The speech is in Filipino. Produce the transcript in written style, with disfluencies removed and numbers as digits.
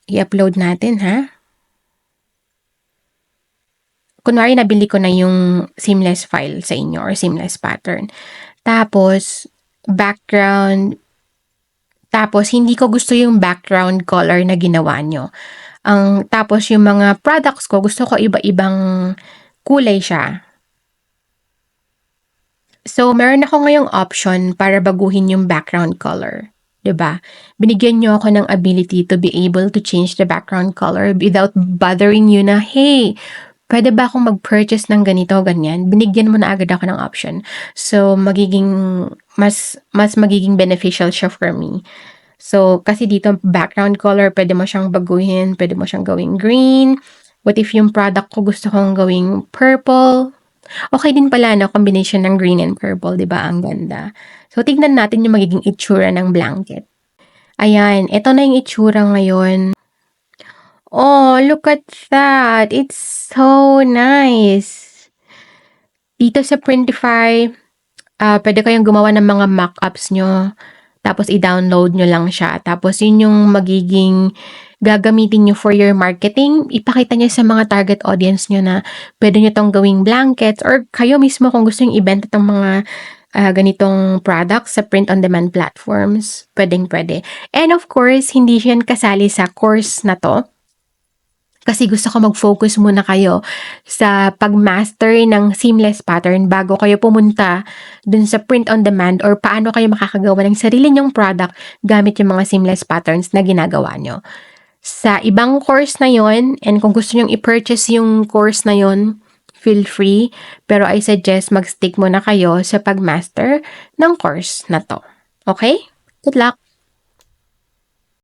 I-upload natin, ha? Kunwari nabili ko na yung seamless file sa inyo or seamless pattern. Tapos, background, tapos hindi ko gusto yung background color na ginawa nyo. Tapos yung mga products ko, gusto ko iba-ibang kulay siya. So, meron ako ngayong option para baguhin yung background color. 'Di ba? Binigyan niyo ako ng ability to be able to change the background color without bothering you na, hey, pwede ba akong mag-purchase ng ganito, ganyan? Binigyan mo na agad ako ng option. So, mas magiging beneficial siya for me. So, kasi dito, background color, pwede mo siyang baguhin, pwede mo siyang gawing green. What if yung product ko gusto kong gawing purple? Okay din pala, no? Combination ng green and purple, di ba? Ang ganda. So, tignan natin yung magiging itsura ng blanket. Ayan, ito na yung itsura ngayon. Oh, look at that! It's so nice! Dito sa Printify, pwede kayong gumawa ng mga mock-ups nyo. Tapos, i-download nyo lang siya. Tapos, yun yung magiging gagamitin nyo for your marketing. Ipakita nyo sa mga target audience nyo na pwede nyo tong gawing blankets or kayo mismo kung gusto nyo ibenta tong mga ganitong products sa print-on-demand platforms. Pwedeng-pwede. And of course, hindi yan kasali sa course na to. Kasi gusto ko mag-focus muna kayo sa pag-master ng seamless pattern bago kayo pumunta dun sa print-on-demand or paano kayo makakagawa ng sarili nyong product gamit yung mga seamless patterns na ginagawa nyo. Sa ibang course na yon, and kung gusto nyong i-purchase yung course na yon, feel free. Pero I suggest mag-stick muna kayo sa pag-master ng course na to. Okay? Good luck!